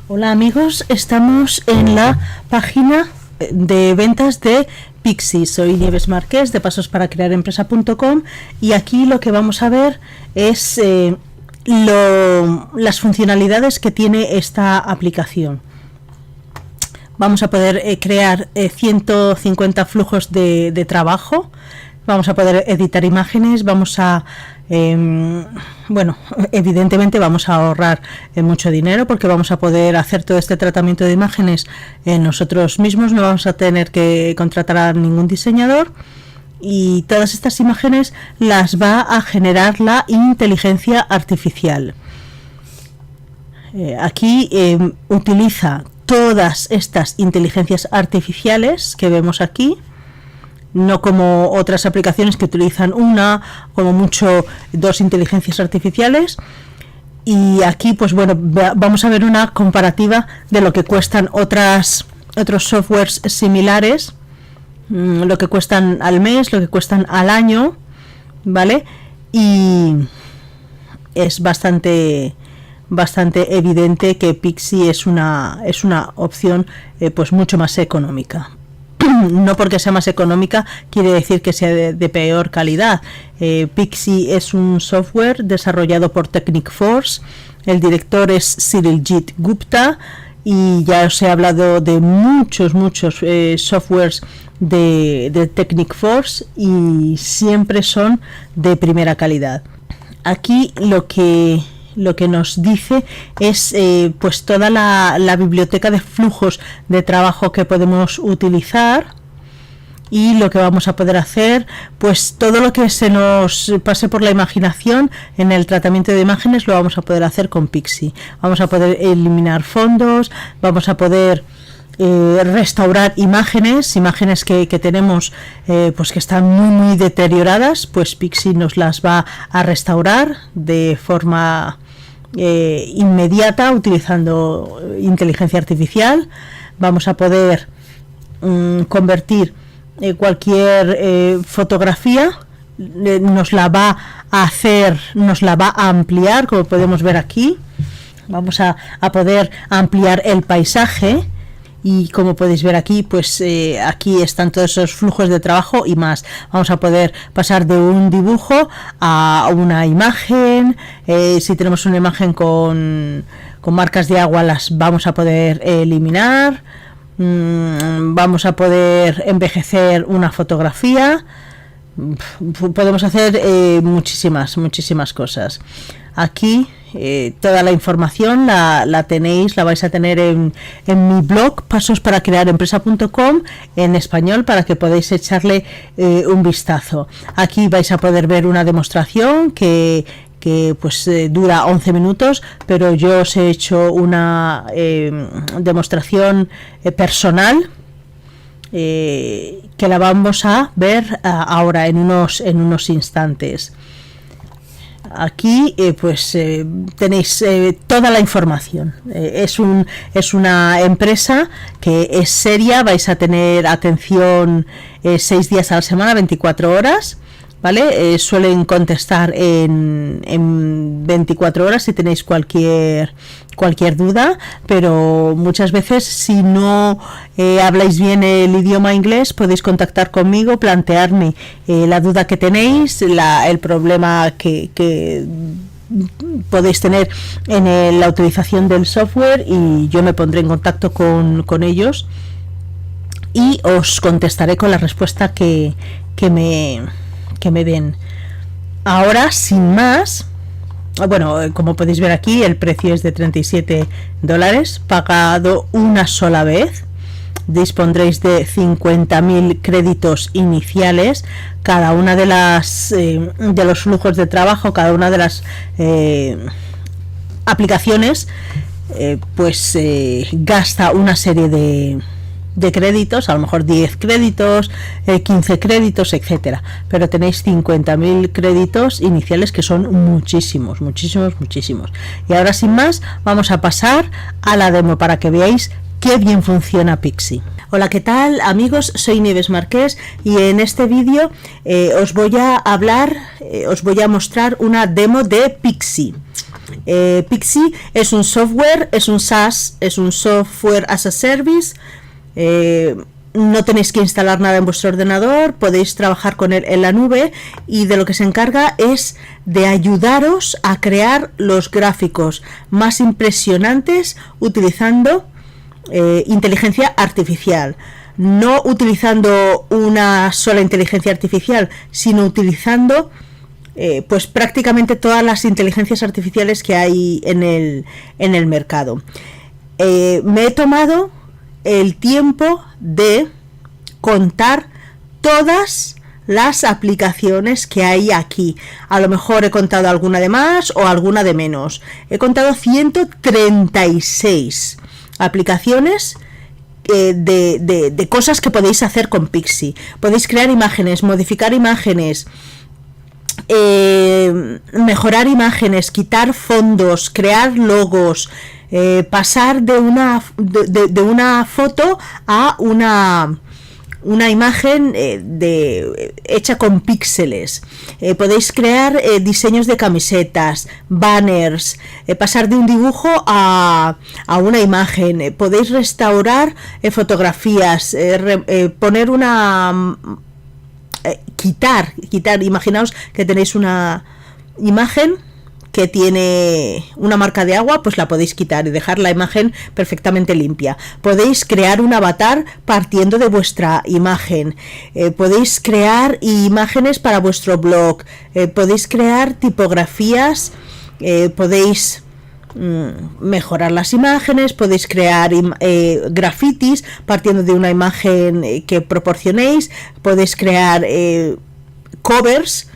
Hola amigos, estamos en la página de ventas de Pixi. Soy Nieves Marqués de pasosparaCrearEmpresa.com y aquí lo que vamos a ver es las funcionalidades que tiene esta aplicación. Vamos a poder crear 150 flujos de trabajo, vamos a poder editar imágenes, vamos a bueno, evidentemente vamos a ahorrar mucho dinero porque vamos a poder hacer todo este tratamiento de imágenes nosotros mismos, no vamos a tener que contratar a ningún diseñador y todas estas imágenes las va a generar la inteligencia artificial. Aquí utiliza todas estas inteligencias artificiales que vemos aquí, no como otras aplicaciones que utilizan una, como mucho dos inteligencias artificiales. Y aquí pues bueno, vamos a ver una comparativa de lo que cuestan otros softwares similares, lo que cuestan al mes, lo que cuestan al año, ¿vale? Y es bastante evidente que Pixi es una opción pues mucho más económica. No porque sea más económica quiere decir que sea de peor calidad. Pixi es un software desarrollado por Technic Force, el director es Cyriljit Gupta y ya os he hablado de muchos softwares de Technic Force y siempre son de primera calidad. Aquí lo que nos dice es pues toda la biblioteca de flujos de trabajo que podemos utilizar y lo que vamos a poder hacer, pues todo lo que se nos pase por la imaginación en el tratamiento de imágenes lo vamos a poder hacer con Pixi. Vamos a poder eliminar fondos, vamos a poder restaurar imágenes que tenemos pues que están muy deterioradas, pues Pixi nos las va a restaurar de forma inmediata utilizando inteligencia artificial. Vamos a poder convertir cualquier fotografía, nos la va a ampliar, como podemos ver aquí. Vamos a poder ampliar el paisaje y como podéis ver aquí, pues aquí están todos esos flujos de trabajo y más. Vamos a poder pasar de un dibujo a una imagen. Si tenemos una imagen con marcas de agua, las vamos a poder eliminar. Vamos a poder envejecer una fotografía. Podemos hacer muchísimas cosas. Aquí toda la información la tenéis, la vais a tener en mi blog pasosparaCrearEmpresa.com en español para que podáis echarle un vistazo. Aquí vais a poder ver una demostración que pues dura 11 minutos, pero yo os he hecho una demostración personal que la vamos a ver ahora en unos instantes. Aquí pues tenéis toda la información. Es una empresa que es seria, vais a tener atención 6 días a la semana, 24 horas. ¿Vale? Suelen contestar en 24 horas si tenéis cualquier duda, pero muchas veces si no habláis bien el idioma inglés podéis contactar conmigo, plantearme la duda que tenéis, el problema que podéis tener en la utilización del software y yo me pondré en contacto con ellos y os contestaré con la respuesta que me den. Ahora, sin más, bueno, como podéis ver aquí, el precio es de $37, pagado una sola vez. Dispondréis de 50.000 créditos iniciales. Cada una de los flujos de trabajo, cada una de las aplicaciones, pues gasta una serie de créditos, a lo mejor 10 créditos, 15 créditos, etcétera, pero tenéis 50.000 créditos iniciales que son muchísimos. Y ahora sin más vamos a pasar a la demo para que veáis qué bien funciona Pixi. Hola, ¿qué tal amigos? Soy Nieves Marqués y en este vídeo os voy a mostrar una demo de Pixi. Pixi es un software, es un SaaS, es un software as a service. No tenéis que instalar nada en vuestro ordenador, podéis trabajar con él en la nube, y de lo que se encarga es de ayudaros a crear los gráficos más impresionantes utilizando inteligencia artificial. No utilizando una sola inteligencia artificial, sino utilizando pues prácticamente todas las inteligencias artificiales que hay en el mercado. Me he tomado el tiempo de contar todas las aplicaciones que hay aquí. A lo mejor he contado alguna de más o alguna de menos. He contado 136 aplicaciones de cosas que podéis hacer con Pixi. Podéis crear imágenes, modificar imágenes, mejorar imágenes, quitar fondos, crear logos, pasar de una foto a una imagen hecha con píxeles. Podéis crear diseños de camisetas, banners, pasar de un dibujo a una imagen. Podéis restaurar fotografías, poner quitar. Imaginaos que tenéis una imagen que tiene una marca de agua, pues la podéis quitar y dejar la imagen perfectamente limpia. Podéis crear un avatar partiendo de vuestra imagen. Podéis crear imágenes para vuestro blog. Podéis crear tipografías. Podéis mejorar las imágenes. Podéis crear grafitis partiendo de una imagen que proporcionéis. Podéis crear covers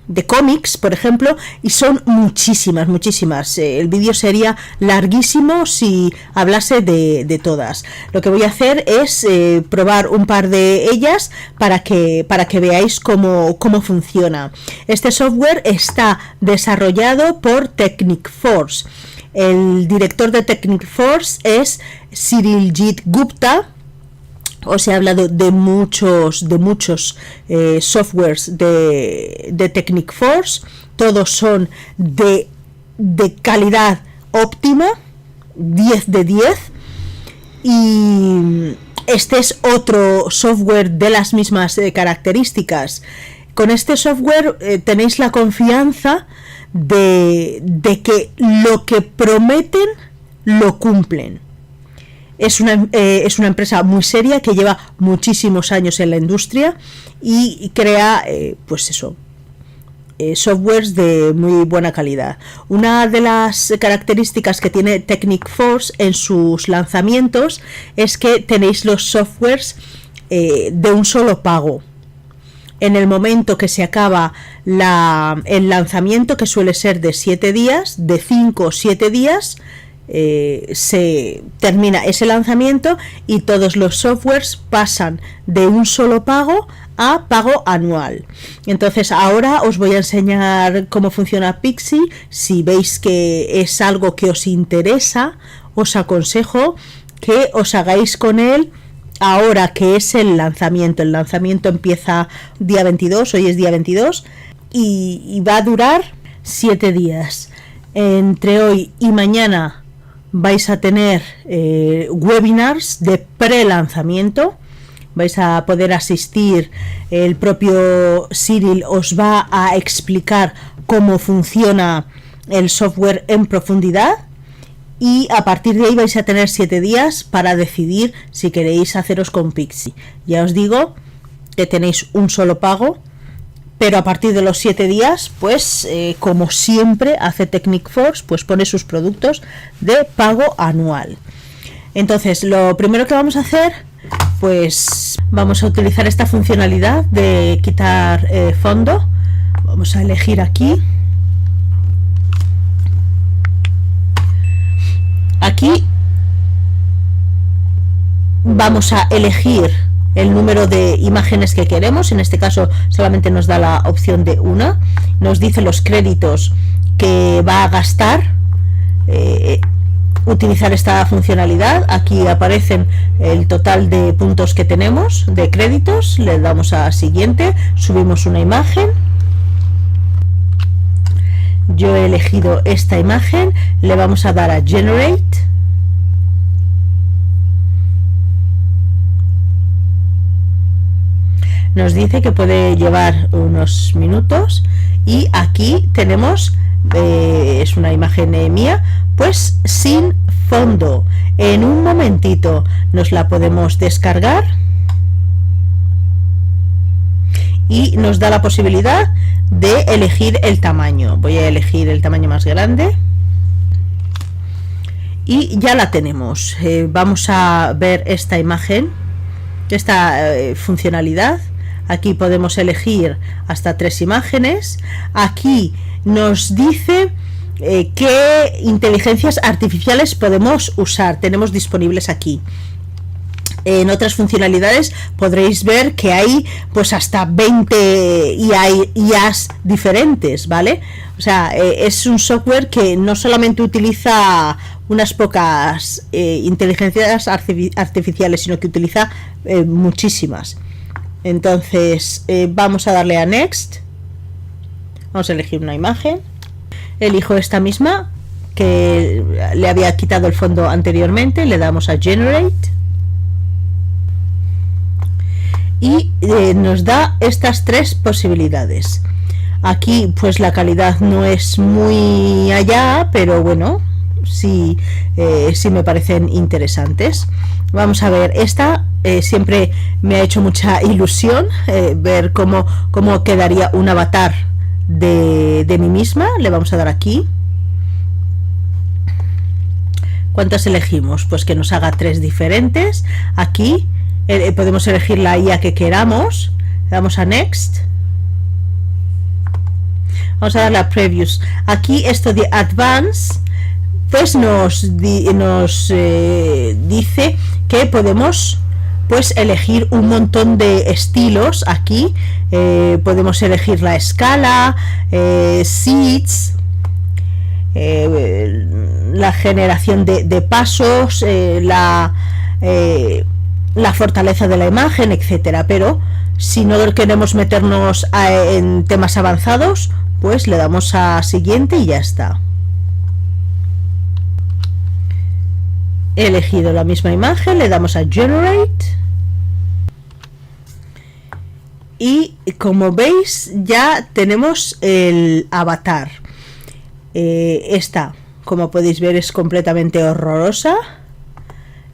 de cómics, por ejemplo, y son muchísimas. El vídeo sería larguísimo si hablase de todas. Lo que voy a hacer es probar un par de ellas para que veáis cómo funciona. Este software está desarrollado por Technic Force. El director de Technic Force es Cyriljit Gupta. Os he hablado de muchos softwares de Technic Force. Todos son de calidad óptima, 10 de 10. Y este es otro software de las mismas características. Con este software tenéis la confianza de que lo que prometen lo cumplen. Es una empresa muy seria que lleva muchísimos años en la industria y crea softwares de muy buena calidad. Una de las características que tiene Technic Force en sus lanzamientos es que tenéis los softwares de un solo pago. En el momento que se acaba el lanzamiento, que suele ser de 7 días, de 5 o 7 días, se termina ese lanzamiento y todos los softwares pasan de un solo pago a pago anual. Entonces ahora os voy a enseñar cómo funciona Pixi. Si veis que es algo que os interesa, os aconsejo que os hagáis con él ahora que es el lanzamiento. El lanzamiento empieza día 22, hoy es día 22 y va a durar 7 días. Entre hoy y mañana vais a tener webinars de pre-lanzamiento. Vais a poder asistir. El propio Cyril os va a explicar cómo funciona el software en profundidad. Y a partir de ahí vais a tener 7 días para decidir si queréis haceros con Pixi. Ya os digo que tenéis un solo pago, pero a partir de los 7 días, pues como siempre hace Technic Force, pues pone sus productos de pago anual. Entonces, lo primero que vamos a hacer, pues vamos a utilizar esta funcionalidad de quitar fondo. Vamos a elegir aquí. Aquí vamos a elegir el número de imágenes que queremos. En este caso solamente nos da la opción de una. Nos dice los créditos que va a gastar utilizar esta funcionalidad. Aquí aparecen el total de puntos que tenemos de créditos. Le damos a siguiente, subimos una imagen. Yo he elegido esta imagen, le vamos a dar a Generate. Nos dice que puede llevar unos minutos y aquí tenemos, es una imagen mía, pues sin fondo. En un momentito nos la podemos descargar y nos da la posibilidad de elegir el tamaño. Voy a elegir el tamaño más grande y ya la tenemos. Vamos a ver esta imagen, esta funcionalidad. Aquí podemos elegir hasta 3 imágenes. Aquí nos dice qué inteligencias artificiales podemos usar. Tenemos disponibles aquí. En otras funcionalidades podréis ver que hay pues hasta 20 IAs diferentes, ¿vale? O sea, es un software que no solamente utiliza unas pocas inteligencias artificiales, sino que utiliza muchísimas. Entonces vamos a darle a Next. Vamos a elegir una imagen. Elijo esta misma que le había quitado el fondo anteriormente. Le damos a Generate y nos da estas 3 posibilidades. Aquí pues la calidad no es muy allá, pero bueno, sí me parecen interesantes. Vamos a ver, esta siempre me ha hecho mucha ilusión ver cómo quedaría un avatar de mí misma. Le vamos a dar aquí. ¿Cuántas elegimos? Pues que nos haga 3 diferentes. Aquí podemos elegir la IA que queramos. Le damos a Next. Vamos a darle a Previews. Aquí esto de Advance pues nos dice que podemos pues elegir un montón de estilos. Aquí podemos elegir la escala, seeds, la generación de pasos, la fortaleza de la imagen, etcétera. Pero si no queremos meternos en temas avanzados, pues le damos a siguiente y ya está. He elegido la misma imagen, le damos a Generate y como veis ya tenemos el avatar. Esta, como podéis ver, es completamente horrorosa.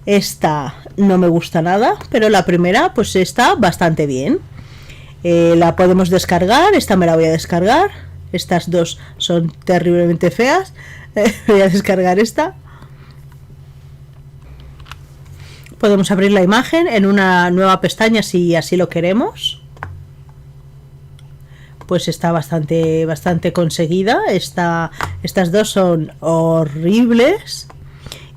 Esta no me gusta nada, pero la primera pues está bastante bien. La podemos descargar, esta me la voy a descargar. Estas dos son terriblemente feas. Voy a descargar esta. Podemos abrir la imagen en una nueva pestaña si así lo queremos. Pues está bastante conseguida. Estas dos son horribles.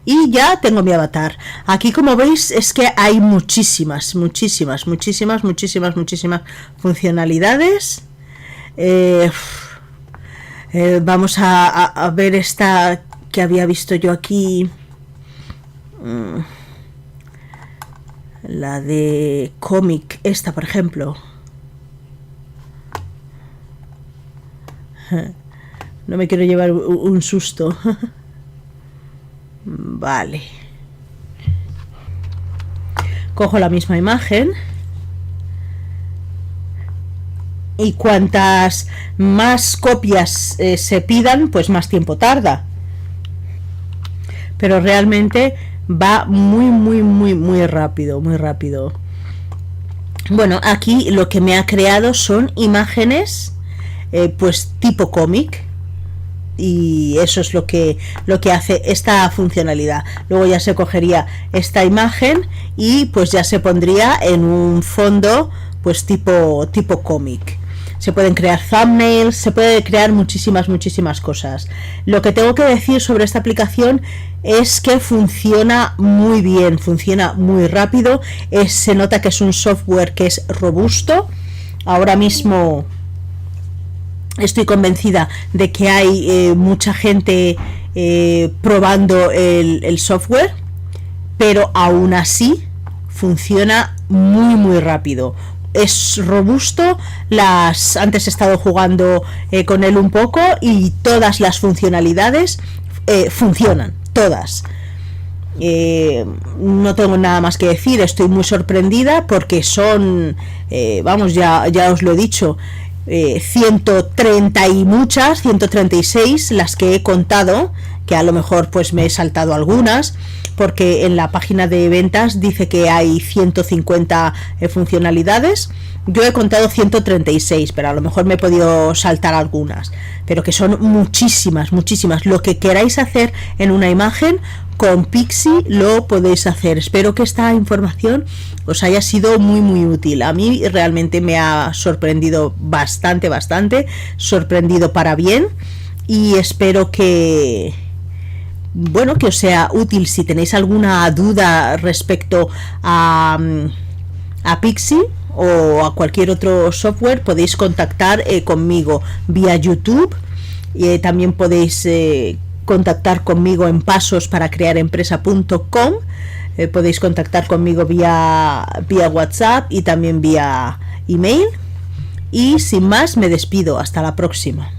Y ya tengo mi avatar. Aquí, como veis, es que hay muchísimas funcionalidades. Vamos a ver esta que había visto yo aquí. La de cómic, esta por ejemplo. No me quiero llevar un susto. Vale. Cojo la misma imagen. Y cuantas más copias se pidan, pues más tiempo tarda. Pero realmente va muy rápido, muy rápido. Bueno, aquí lo que me ha creado son imágenes pues tipo cómic, y eso es lo que hace esta funcionalidad. Luego ya se cogería esta imagen y pues ya se pondría en un fondo pues tipo cómic. Se pueden crear thumbnails, se puede crear muchísimas cosas. Lo que tengo que decir sobre esta aplicación es que funciona muy bien, funciona muy rápido, se nota que es un software que es robusto. Ahora mismo estoy convencida de que hay mucha gente probando el software, pero aún así funciona muy rápido. es robusto. Antes he estado jugando con él un poco y todas las funcionalidades funcionan, todas. No tengo nada más que decir, estoy muy sorprendida porque son, ya os lo he dicho, 130 y muchas, 136 las que he contado, que a lo mejor pues me he saltado algunas, porque en la página de ventas dice que hay 150 funcionalidades. Yo he contado 136, pero a lo mejor me he podido saltar algunas, pero que son muchísimas, muchísimas. Lo que queráis hacer en una imagen con Pixi lo podéis hacer. Espero que esta información os haya sido muy muy útil. A mí realmente me ha sorprendido bastante, sorprendido para bien, y espero que que os sea útil. Si tenéis alguna duda respecto a Pixi o a cualquier otro software, podéis contactar conmigo vía YouTube, y también podéis contactar conmigo en pasosparaCrearEmpresa.com. Podéis contactar conmigo vía WhatsApp y también vía email. Y sin más, me despido. Hasta la próxima.